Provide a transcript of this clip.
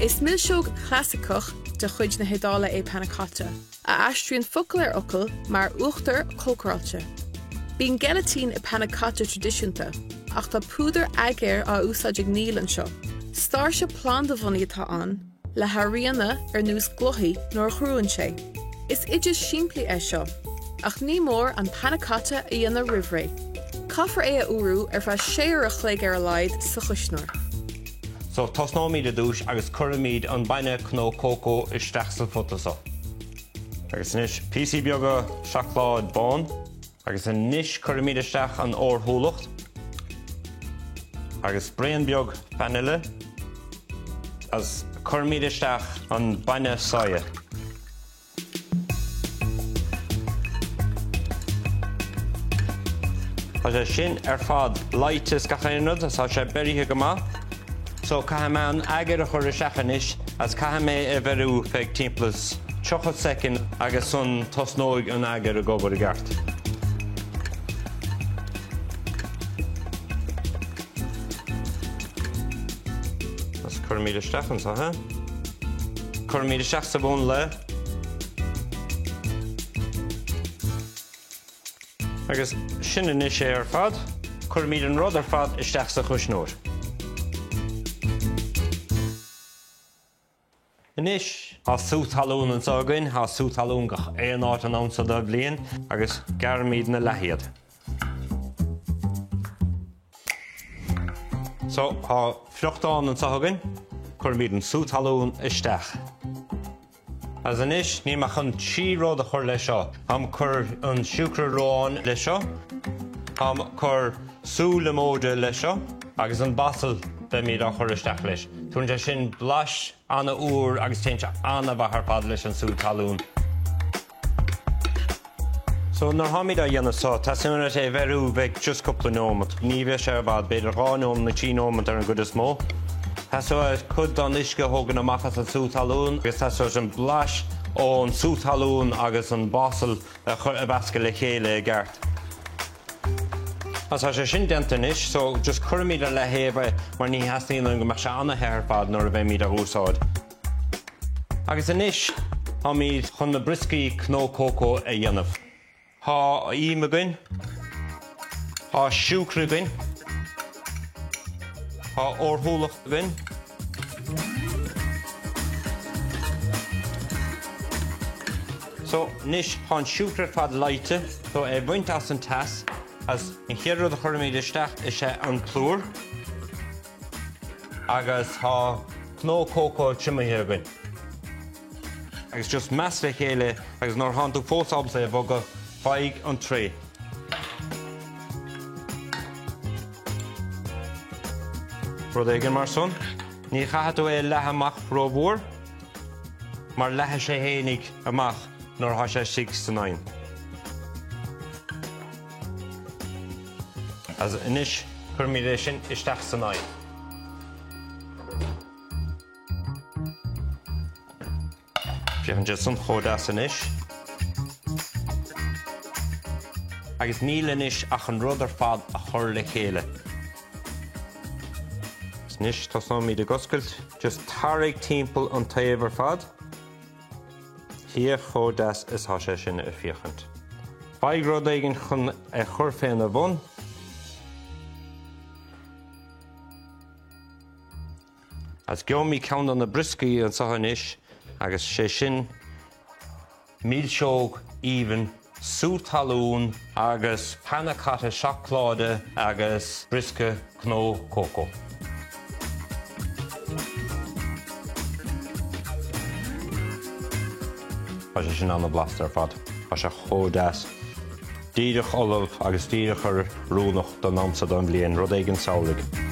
Is millseog chlásicach de chuid na hedála é Pannacotta, a astrian focail ocail mar uachtar cócráilte. Bín gelatín i Pannacotta tradiisiúnta, ach tá púdar agair á úsáid ag níl anseo. Stair se Planda bhunaí atá an, le haíonna nús gluthaí nóair chrúann sé. Is idir siimplí é seo, ach ní mór an Pannacotta í dhéanamh roimhré. Caithfear é a uairú bheith séireach le ar a laghad sa chusnóir. So tosnóid a dúis agus cuirimid an bainne nó cócó isteach sa futacha. Agus níos písí beaga seachláid bán, agus an níos cuirimid isteach an órshúlach, agus brian beag fanaile, as cuirimid isteach an bainne soighe. Tá sé sin fad leite scachéanad as tá sé beiríthe go maith. So caithim an agar a chur isteach as caithim é bheirú feag timplas 30 second agus son tosnóig an agar a gobar a gart. As cuirimid isteach an sathe. Cuirimid isteach sa bhún le. Agus sin inis sé ar fad, cuirimid an rud ar fad isteach sa chusnóir. Inis, Sútha Talún an soighe, Sútha Talún go éon áit an ansa do bliain, agus gairmid na leithiad. So, frochtán an soighe, cuirimid an Sútha Talún isteach. As inis, ní mach an tíród a chur lei seo. Am chur an siúcra róin lei seo, am chur leath-líomóide lei seo, agus an basal be míad a chur isteach leis. Tún de sin blas anna úr agus téinte anna bhethar fad leis an Sútha Talún. So nar hamid a dhéanamh seo, tá simara sé bheirú bheith just cúpla nómat. Ní bheith sé bhad beidir 2 nómad na 3 nómad ar an gcuid is mó. Tá so chud an isce thógan amachchas an Sútha Talún, agus tá so an blas ón Sútha Talún agus an basal a bhasca le chéile gart. As tá sé sin dentan is, so just cuirimid a leithéamh mar ní heasnaíonn go mar se anna thar fad nuair a bheith míad a úsáid. Agus inis, tá míad chun na briscaí nó cócó a dhéanamh. Tá íime goin, tá siúcra goin, tá órshúlach goin, so níos tá an siúcra fad leite, so bhaint as an tas, as in chéadú a chuirimid isteach is sé an clúr, agus tá nó cócó timithe goin. Agus just meas le chéile, agus nóir tháinig fós absa a bhogad feig an tré. Rud éigean mar son, ní chaithú é lethe amach rómhór, mar lethe sé héananig amach nóir tha sé 6-9. As inis cuirimid é sin isteach sa 9. Bheadhann de san chódas inis. Agus níl inis ach an rud ar fad a chur le chéile. Níos tosnóid a goscailt, just tarraigh timpeall an taobh ar fad. Thíoh chódas is thá sé sin a fíochant. Feidh rud éigean chun a chur féin a bhun. As geomí ceann an na briscaí an satha inis, agus sé sin millseog even Sútha Talún agus Pannacotta seachláide agus brisca nó cócó. Tá sé sin anna blasta ar fad, tá sé chódas. Díreach olmh agus díreach ar rúnach don amsa don bliain, rud éigean samhlaigh.